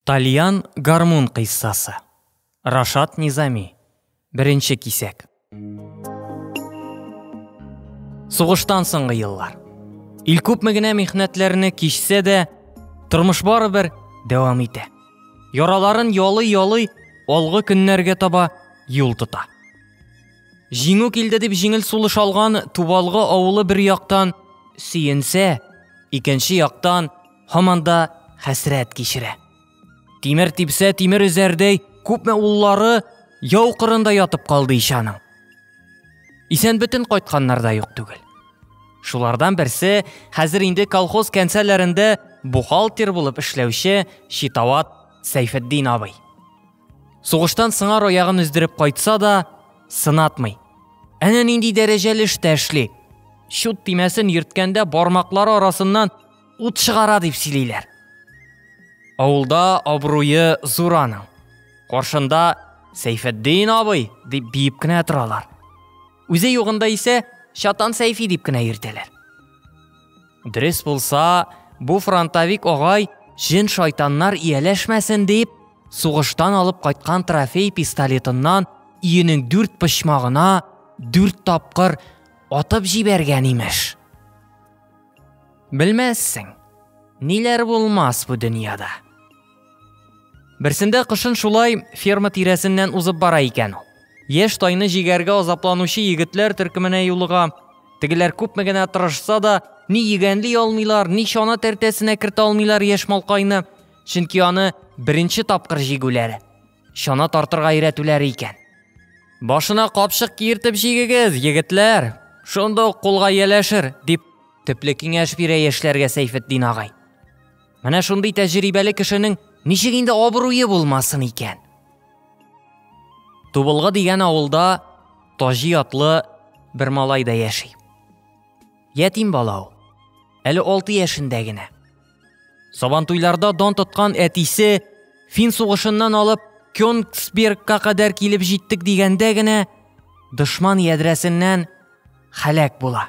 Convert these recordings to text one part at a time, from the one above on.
Тальян гармун қиссасы. Рашад Низами. Бірінші кисек. Соғыштан соңғы еллар. Ил күпме генә михнәтләрне кичсә дә, тормыш барыбер дәвам итә. Яраларын ялый-ялый алгы көннәргә таба юл тота. Җиңү килде дип җиңел сулыш алган Тубалгы авылы бер яктан сөенсә, икенче яктан һаман да хәсрәт кичерә. Тимер типсә тимер үзәрдәй күпме уллары яу кырында ятып калды ишаның. Исән бөтен кайтканнар да юк түгел. Шулардан берсе хәзер инде колхоз кәнсәләрендә бухгалтер булып эшләүче Шитават Сәйфетдин абый. Сугыштан сыңар аягын үздереп кайтса да сынатмый. Әнә нинди дәрәҗәле эштә эшли. Шут тимәсен йөрткәндә бармаклары арасыннан ут чыгара дип сөйлиләр. Авылда абруе зур аның. Каршында Сәйфетдин абый дип биеп кенә торалар. Үзе югында исә Шатан Сәйфи дип кенә йөртәләр. Дөрес булса, бу фронтовик агай җен шайтаннар ияләшмәсен дип, сугыштан алып кайткан трофей пистолетыннан иенең 4 почмагына 4 тапкыр атып җибәргән имеш. Белмәссең, ниләр булмас бу дөньяда. Берсендә кышын шулай ферма тирәсеннән узып бара икән ул. Яшь тайны җигәргә азапланучы егетләр төркеменә юлыга. Тегеләр күпме генә тырышса да, ни йөгәнли алмыйлар, ни чана тәртәсенә кертә алмыйлар яшь малкайны, чөнки аны беренче тапкыр җигүләре. Чана тартырга өйрәтүләре икән. Башына капчык киертеп җигегез, егетләр, шунда ук кулга яләшер, дип төпле киңәш бирә яшьләргә Сәйфетдин агай. Менә шундый тәҗрибәле кешенең ничек инде абруе булмасын икән. Тубылгы дигән авылда Таҗи атлы бер малай да яши. Ятим бала ул. Әле 6 яшендә генә. Сабантуйларда дан тоткан әтисе Фин сугышыннан алып Кёнигсбергка кадәр килеп җиттек дигәндә генә дошман ядрәсеннән һәлак була.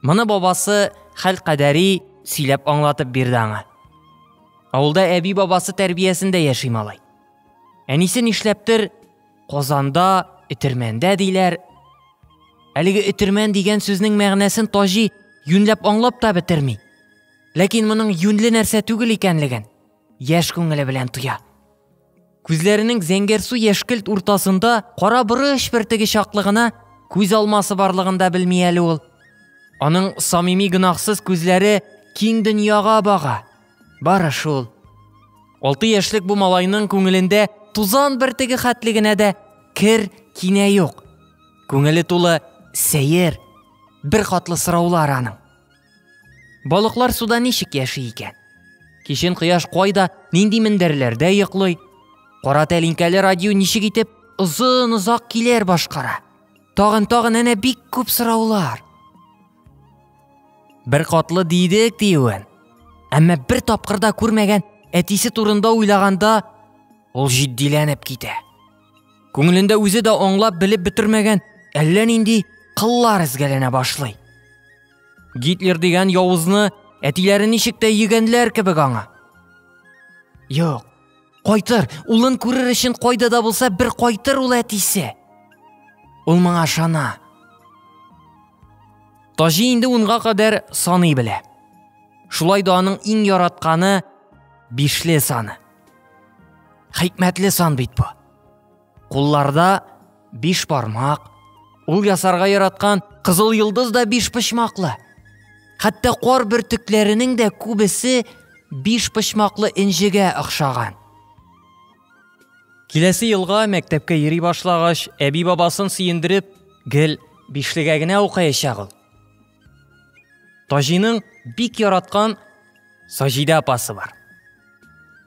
Моны бабасы хәл кадәри сөйләп аңлатып бирде аңа. Авылда әби бабасы тәрбиясендә яши малай. Әнисе нишләптер Казанда Өтермәндә диләр. Әлеге Өтермән дигән сүзнең мәгънәсен Таҗи юньләп аңлап та бетерми. Ләкин моның юньле нәрсә түгел икәнлеген яшь күңеле белән тоя. Күзләренең зәңгәр су яшькелт уртасында кара борыч бертеге чаклыгына күз алмасы барлыгында белми әле ул. Аның самими гынахсыз күзләре киң дөньяга бага. Бары шул. 6 яшьлек бу малайның күңелендә тузан бертеге хәтлегенә дә кир кинә юк. Күңеле тулы сәер, бер хатлы сораулар аның. Балыклар суда ничек яши икән? Кичен кояш кайда, нинди мендәрләрдә йоклый? Кара тәлинкәле радио ничек итеп озын-озак килер башкара? Тагын әнә бик күп сораулар. Бер катлы дидек диюен. Әмма бер тапкырда күрмәгән әтисе турында уйлаганда, ул җитдиләнеп китә. Күңелендә үзе дә аңлап белеп бетермәгән әллә нинди кыллар изгәләнә башлый. Гитлер дигән явызны әтиләре ничек тә йөгәнләр кебек аңа. Юк, кайтыр, улын күрер өчен кайда да булса бер кайтыр ул әтисе. Ул моңа ышана. Таҗи инде 10-га кадәр саный белә. Шулай да аның иң яратканы 5ле саны. Хикмәтле сан бит бу. Кулларда 5 бармак, ул ясарга яраткан кызыл йолдыз да 5 почмаклы. Хәтта кар бөртекләренең дә күбесе 5 почмаклы инҗегә охшаган. Киләсе елга мәктәпкә йөри башлагач, әби бабасын сөендереп, гел 5легә генә укыячак ул. Таҗиның бик яраткан Саҗидә апасы бар.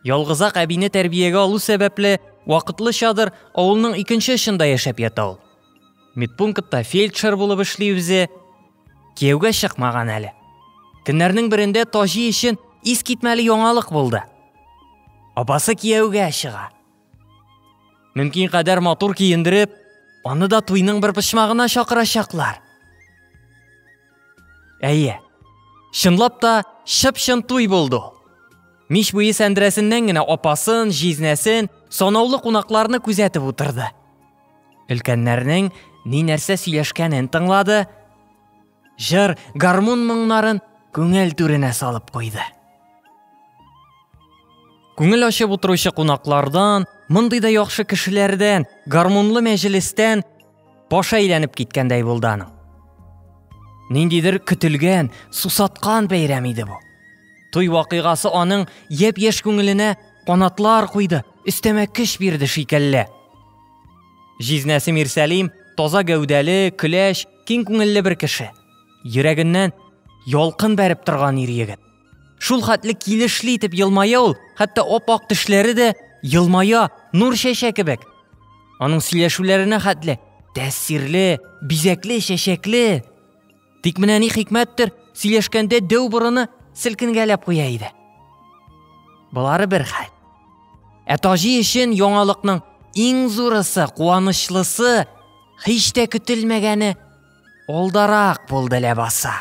Ялгызак әбине тәрбиягә алу сәбәпле вакытлычадыр авылның икенче очында яшәп ята ул. Медпунктта фельдшер булып эшли үзе. Кияүгә чыкмаган әле. Көннәрнең берендә Таҗи өчен искитмәле яңалык булды. Апасы кияүгә чыга. Мөмкин кадәр матур киендереп, аны да туйның бер почмагына чакырачаклар. Әйе, Чынлап та шып-шын туй булды. Мич буе сәндерәсеннән генә апасын, җизнәсен, санаулы кунакларны күзәтеп утырды. Өлкәннәрнең ни нәрсә сөйләшкәнен тыңлады. Җыр, гармун моңнарын күңел түренә салып куйды. Күңел ачып утыручы кунаклардан, мондый да яхшы кешеләрдән, гармунлы мәҗлестән баш әйләнеп киткәндәй булды аның. Ниндидер көтелгән, сусаткан бәйрәм иде бу. Туй вакыйгасы аның япь-яшь күңеленә канатлар куйды, өстәмә көч бирде шикелле. Җизнәсе Мирсәлим таза гәүдәле, көләч, киң күңелле бер кеше. Йөрәгеннән ялкын бәреп торган ир-егет. Шул хәтле килешле итеп елмая ул, хәтта ап-ак тешләре дә елмая, нур чәчә кебек. Аның сөйләшүләренә хәтле тәэсирле, бизәкле, чәчәкле. Тик менә ни хикмәттер, сөйләшкәндә дәү борыны селкенгәләп куя иде. Булары бер хәл. Таҗи өчен яңалыкның иң зурысы, куанычлысы, һич тә көтелмәгәне алдарак булды ләбаса.